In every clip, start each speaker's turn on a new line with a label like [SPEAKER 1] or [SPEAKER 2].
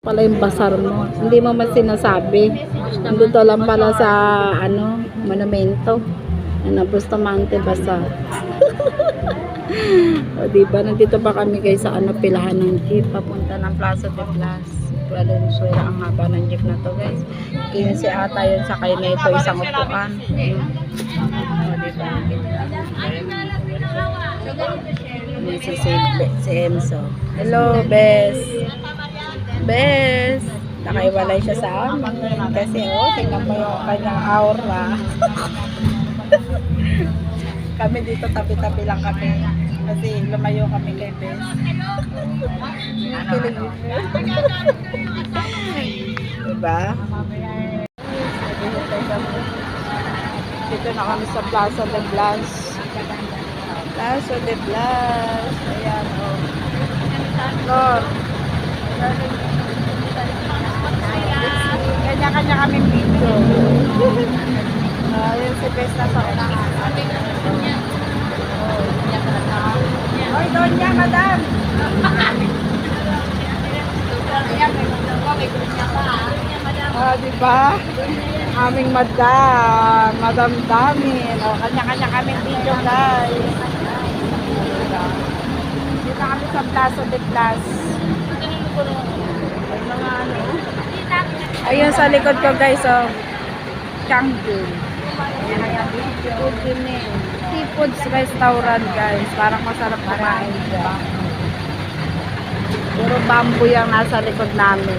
[SPEAKER 1] Pala yung basar mo. Hindi mo man sinasabi. Nandito lang pala sa monumento. Bustamante Basar. O diba, nandito pa kami guys sa pilahan ng jeep papunta ng Plaza de Blas. Valenzuela, ang haba ng jeep na to guys. 15 ata yun, sakay na ito isang upuan. O diba, may si Enzo. Hello Bes. Bes, nakaiwalay siya sa amin kasi tingnan mo yung kanyang aura. Kami dito tabi-tabi lang kami kasi lumayo kami kay Bes. Diba? Dito na kami sa Plaza de Blas. Plaza de Blas. Ayan o. Lord. Kanya-kanya kami video. Yung si Bes na sa unahan. Oy, Donya, madam! Diba? Aming madam. Madam Damin. Kanya-kanya kami video, guys. Dito kami sa Plaza de Blas. Ayun sa likod ko guys, Changjin. Seafoods restaurant guys. Parang masarap kumain dyan. Puro bamboo yung nasa likod namin.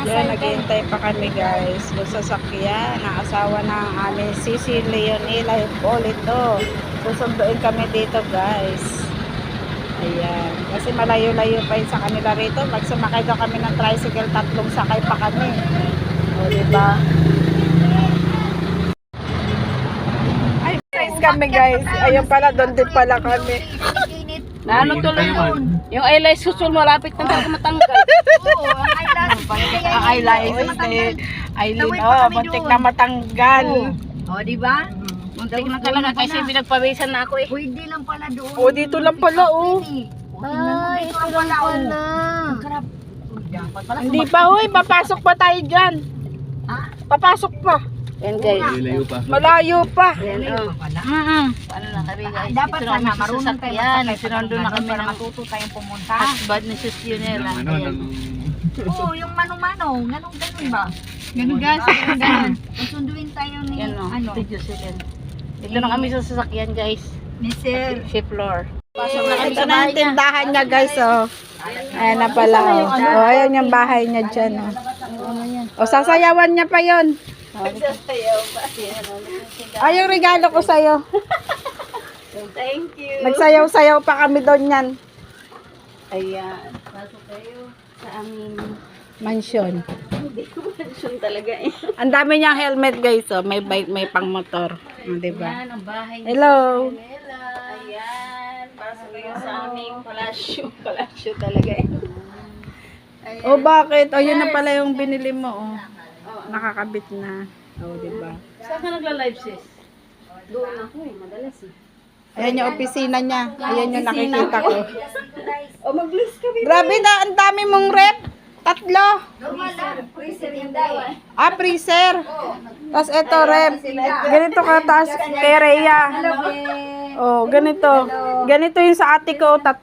[SPEAKER 1] Yan, naghihintay pa kami guys. Sasakyan, ang asawa ng aming Sisi Leonila Hipolito. Susunduin kami dito guys. Ayan. Kasi malayo-layo pa yun sa kanila rito. Pag sumakay daw kami ng tricycle, 3 sakay pa kami. O diba? Ay, guys kami guys. Ayun pala, doon din pala kami.
[SPEAKER 2] Ano tuloy yun? Yung eyelash susul malapit na talaga matanggal.
[SPEAKER 1] Oo, ang eyelash. Aileen, buntik na matanggal.
[SPEAKER 2] O, di ba? Muntik na talaga kasi pinagpawisan na ako eh.
[SPEAKER 3] Pwede lang pala doon.
[SPEAKER 1] O, dito lang pala
[SPEAKER 3] Ay, ito lang pala.
[SPEAKER 1] Hindi pa, papasok pa tayo dyan. Papasok pa.
[SPEAKER 2] Yan guys.
[SPEAKER 1] Malayo pa.
[SPEAKER 2] Yan o. Ano na kami guys?
[SPEAKER 3] Dapat
[SPEAKER 2] Dito
[SPEAKER 3] sana
[SPEAKER 2] namin
[SPEAKER 3] marunong tayo
[SPEAKER 2] sasakyan.
[SPEAKER 3] masakay
[SPEAKER 2] Sinundo na kami
[SPEAKER 3] para
[SPEAKER 2] ng
[SPEAKER 3] matuto tayong pumunta.
[SPEAKER 2] husband ni Sus Yunela. Ayan.
[SPEAKER 3] Oo, yung manong-manong. Ganun ba?
[SPEAKER 2] Ganun guys. Ganun.
[SPEAKER 3] Susunduin tayo ni
[SPEAKER 2] Yan o.
[SPEAKER 3] ano?
[SPEAKER 2] Ito Jocelyn. Dito na kami sa sasakyan guys.
[SPEAKER 3] Ni Sir.
[SPEAKER 2] Si Floor. Pasok na kami
[SPEAKER 1] Ito
[SPEAKER 2] sa
[SPEAKER 1] na
[SPEAKER 2] bahay
[SPEAKER 1] yung
[SPEAKER 2] niya.
[SPEAKER 1] tindahan niya guys, Ayan na pala, ayan yung bahay niya dyan, O, sasayawan niya pa yon. Ay, yung regalo ko sa'yo.
[SPEAKER 2] Thank you.
[SPEAKER 1] Nagsayaw-sayaw pa kami doon yan.
[SPEAKER 2] Ayan. Pasok kayo sa aming
[SPEAKER 1] Mansion.
[SPEAKER 2] hindi ko mention talaga eh.
[SPEAKER 1] Ang dami niyang helmet guys, may bike, may pang motor. Diba?
[SPEAKER 2] Ayan ang bahay ni
[SPEAKER 1] Hello.
[SPEAKER 2] Yunela. Ayan. Pasok kayo sa aming palasyo. Palasyo talaga eh.
[SPEAKER 1] O, bakit? O, yun na pala yung binili mo, Nakakabit na. O, diba?
[SPEAKER 2] Saan ka nagla-live sis? Doon ako eh. Madalas eh.
[SPEAKER 1] Ayan yung opisina niya. Ayan yung nakikita ko.
[SPEAKER 2] O mag-bless ka baby.
[SPEAKER 1] Grabe na, ang dami mong rep. 3.
[SPEAKER 3] Normal lang. Freezer yung day.
[SPEAKER 1] Freezer. Tapos ito, rep. Ganito ka, tapos kay Rhea. Oh, ganito. Ganito yung sa ate ko, 3.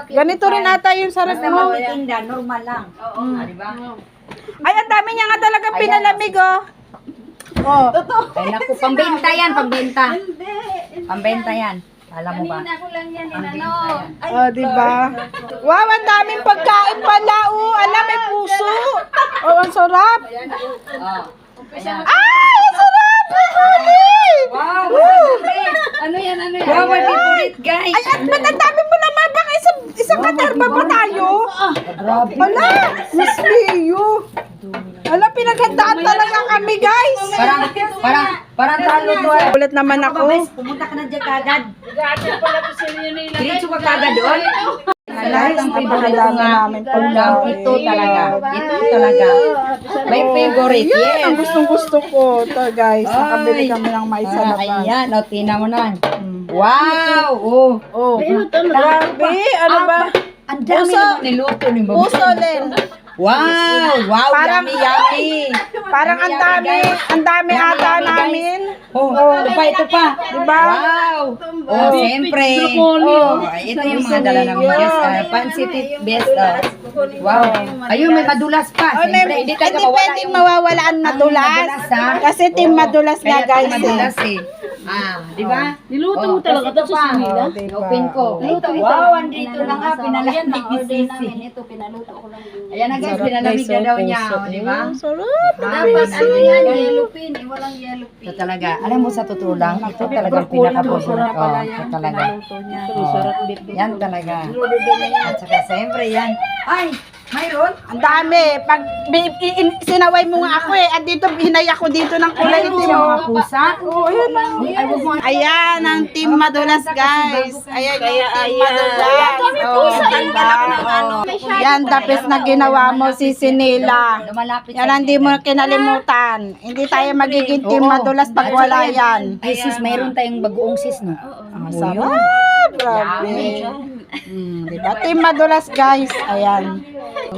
[SPEAKER 1] Ganito rin ata yung sa rep mo.
[SPEAKER 3] Tinda, normal lang. Oo, di ba?
[SPEAKER 1] Ay, ang dami niya nga talaga pinalamig, Oh.
[SPEAKER 3] Ay naku, pambenta yan, pambenta. Pambenta yan. Alam mo ba?
[SPEAKER 2] Ako lang yan
[SPEAKER 1] Oh, diba? Wow, ang daming pagkain pala, Alam, may puso. Oh, ang sarap. Ay, ang sarap!
[SPEAKER 3] Wow!
[SPEAKER 2] Ano yan? Ano yan?
[SPEAKER 3] Wow, my favorite guys!
[SPEAKER 1] Ay, at ba't ang dami mo naman? Baka isang katerba ba tayo? Wala! Miss Leo! Wala, pinaghandaan talaga kami, guys!
[SPEAKER 3] Parang talo to eh.
[SPEAKER 1] Ulit naman ako.
[SPEAKER 3] Pumunta ka na dyan kagad.
[SPEAKER 2] Gagawin pala to si Yunela.
[SPEAKER 3] Diretso ka kagad doon. Sa lahat ng favorite ko
[SPEAKER 1] Napakadami
[SPEAKER 3] nga,
[SPEAKER 1] namin pagkain.
[SPEAKER 3] ito talaga. Ito talaga. My favorite,
[SPEAKER 1] Yan,
[SPEAKER 3] yes.
[SPEAKER 1] ang gustong-gusto ko. Ito guys, nakabili kami ng mais sa labas.
[SPEAKER 3] Ayan, o, tingnan mo na. Wow! Oh.
[SPEAKER 1] Oh, grabe, ano ba?
[SPEAKER 3] Ang dami
[SPEAKER 1] Puso.
[SPEAKER 3] naman niluto ni Mami.
[SPEAKER 1] Puso, Len.
[SPEAKER 3] Wow! Wow!
[SPEAKER 1] Parang-
[SPEAKER 3] Yummy, yummy!
[SPEAKER 1] Parang ang dami ata namin.
[SPEAKER 3] Oh, ito pa, ito pa.
[SPEAKER 1] Diba?
[SPEAKER 3] Wow! Oh, siyempre. Oh, ito yung mga dala ng guest. Pancit best. Wow. Ayun, may madulas pa.
[SPEAKER 1] Oh, may,
[SPEAKER 3] Siyempre,
[SPEAKER 1] hindi
[SPEAKER 3] talaga mawala
[SPEAKER 1] pwedeng
[SPEAKER 3] yung
[SPEAKER 1] mawawala ang madulas.
[SPEAKER 3] madulas, ha?
[SPEAKER 1] Kasi team madulas nga
[SPEAKER 3] Kaya
[SPEAKER 1] guys.
[SPEAKER 3] madulas eh. Di ba?
[SPEAKER 2] Niluto mo
[SPEAKER 3] Oh,
[SPEAKER 2] talaga
[SPEAKER 3] tapos
[SPEAKER 2] ito sa Manila?
[SPEAKER 1] diba?
[SPEAKER 3] Open ko. Wow, andito na nga. Pinalamig ni Sisi.
[SPEAKER 2] Ito, pinaluto ko lang din.
[SPEAKER 3] Ayan na guys,
[SPEAKER 1] Sarap,
[SPEAKER 3] pinalamig
[SPEAKER 1] guys,
[SPEAKER 3] na daw
[SPEAKER 1] oh,
[SPEAKER 3] niya.
[SPEAKER 1] puso.
[SPEAKER 3] Di ba?
[SPEAKER 1] Sarap.
[SPEAKER 2] Dapat ano yan, yellow pin. Walang yellow pin.
[SPEAKER 3] Ito talaga. Alam mo sa totoo lang, ito talagang pinaka-favorite ko. Ito talaga.
[SPEAKER 2] Sarap bit.
[SPEAKER 3] Yan talaga. At saka siyempre yan. Ay, mayroon?
[SPEAKER 1] Ang dami. Pag sinaway mo nga ako eh. At dito, hinay ako dito ng kulay
[SPEAKER 3] Ito
[SPEAKER 1] itim.
[SPEAKER 3] yung mga pusa.
[SPEAKER 1] Oh, ayun na.
[SPEAKER 3] Ay, wag mo.
[SPEAKER 1] Ayan, ang team madulas guys. Ayan yung team madulas. Oh, diba? Oh. Yan, dapis na ginawa mo si Sinila.
[SPEAKER 3] Lumalapit
[SPEAKER 1] Yan, hindi mo kinalimutan. Hindi tayo magiging team
[SPEAKER 3] Oo.
[SPEAKER 1] madulas pag wala yan.
[SPEAKER 3] Ay, sis, mayroon tayong bagoong sis, no?
[SPEAKER 1] Ang sarap. Grabe. Diba? Team madulas guys. Ayan.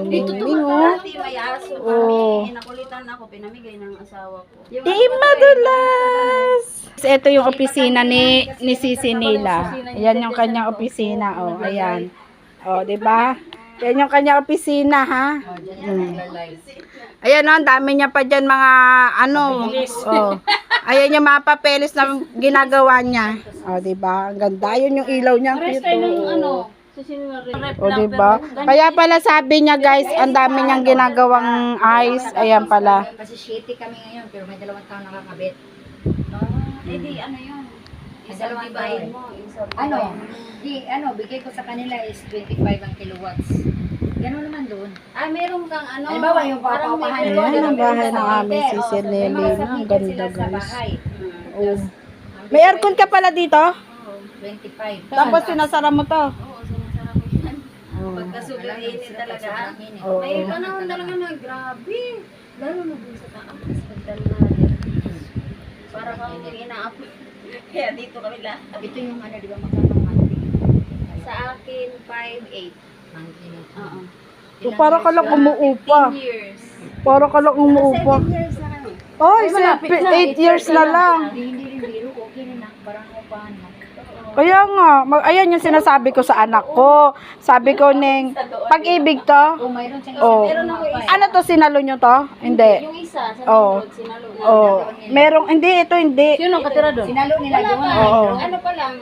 [SPEAKER 2] Dito to dati may aso
[SPEAKER 1] Oh.
[SPEAKER 2] kami. Nakulitan ako, pinamigay ng asawa ko.
[SPEAKER 1] Team madulas. Ito yung opisina ni Sisi Nila. Ayan yung kanyang opisina. Oh, ayan. Oh, 'di ba? Yan yung kanyang opisina, ha? Ayan, oh, ang dami niya pa dyan mga ano. Oh. Ayan yung mga papeles na ginagawa niya. Oh, 'di ba? Ang ganda. Ayun yung ilaw niya.
[SPEAKER 2] Rest
[SPEAKER 1] Cute,
[SPEAKER 2] tayo ng
[SPEAKER 1] oh.
[SPEAKER 2] ano, sa rep
[SPEAKER 1] O,
[SPEAKER 2] lang,
[SPEAKER 1] diba?
[SPEAKER 2] pero
[SPEAKER 1] Kaya pala sabi niya, guys, ang dami niyang ginagawang ice. Ayan pala.
[SPEAKER 3] Kasi shitty kami ngayon, pero may 2 taon nakakabit.
[SPEAKER 2] eh di ano yun.
[SPEAKER 3] May
[SPEAKER 2] Isa
[SPEAKER 3] dalawang
[SPEAKER 2] divided
[SPEAKER 3] taon.
[SPEAKER 2] mo, isa
[SPEAKER 3] Ano? Bigay ko sa kanila is 25 ang kilowatts. Gano'n naman doon.
[SPEAKER 2] Ah, meron kang ano.
[SPEAKER 3] Halimbawa, yung
[SPEAKER 2] parang may
[SPEAKER 3] papapahan
[SPEAKER 2] meron
[SPEAKER 1] Ayan, ang
[SPEAKER 2] din
[SPEAKER 1] bahay
[SPEAKER 2] sa
[SPEAKER 1] ng aming
[SPEAKER 2] hotel.
[SPEAKER 1] Sisi
[SPEAKER 2] Oo,
[SPEAKER 1] Nelly.
[SPEAKER 3] May mga
[SPEAKER 1] Ang
[SPEAKER 3] sakit
[SPEAKER 1] ganda,
[SPEAKER 3] sila sa
[SPEAKER 1] guys.
[SPEAKER 3] bahay.
[SPEAKER 1] Oh. May aircon ka pala dito?
[SPEAKER 3] 25.
[SPEAKER 1] Tapos sinasara mo to.
[SPEAKER 2] Oo, sinasarap ko yan. Pagka sobrang init talaga.
[SPEAKER 1] Oo.
[SPEAKER 2] May panahon talaga na grabe. Lalo na dun sa taas. Pagdala natin. Para kang ina-upload. Kaya dito kami lahat.
[SPEAKER 3] Ito yung ano, di ba magkano monthly?
[SPEAKER 2] Sa akin, 5'8".
[SPEAKER 3] Monthly na ito.
[SPEAKER 2] Oo.
[SPEAKER 1] So, para ka lang umuupa.
[SPEAKER 2] 10 years.
[SPEAKER 1] Para ka lang umuupa.
[SPEAKER 2] 7 years na kami.
[SPEAKER 1] Ay, 8 years na lang.
[SPEAKER 3] Hindi rin biro, okay rin na. Parang upahan mo.
[SPEAKER 1] Kaya nga, ayan yung sinasabi ko sa anak ko. Sabi ko, Neng, pag-ibig to?
[SPEAKER 3] Oh, mayroon siyang
[SPEAKER 1] Oh.
[SPEAKER 2] Meron ako isa.
[SPEAKER 1] Ano to, sinalo nyo to? Hindi.
[SPEAKER 2] Yung isa, sa
[SPEAKER 1] Oo.
[SPEAKER 2] nanonood, sinalo na.
[SPEAKER 1] Oh, merong, hindi, ito hindi.
[SPEAKER 2] Sino katira doon?
[SPEAKER 3] Sinalo nila
[SPEAKER 2] Wala
[SPEAKER 3] doon.
[SPEAKER 2] pa.
[SPEAKER 1] Oo.
[SPEAKER 2] Ano pa lang,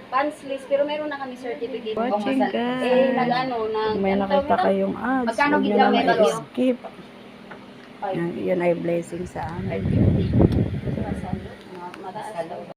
[SPEAKER 2] pants list, pero meron na kami certificate.
[SPEAKER 1] Watching
[SPEAKER 2] Eh,
[SPEAKER 1] guys.
[SPEAKER 2] nag-ano,
[SPEAKER 1] May nakita kayong ads.
[SPEAKER 3] Magkano
[SPEAKER 1] Huwag nyo
[SPEAKER 3] ginawa
[SPEAKER 1] naman
[SPEAKER 3] nila?
[SPEAKER 1] i-skip. Yan, yun ay blessing sa amin.
[SPEAKER 2] Masalo.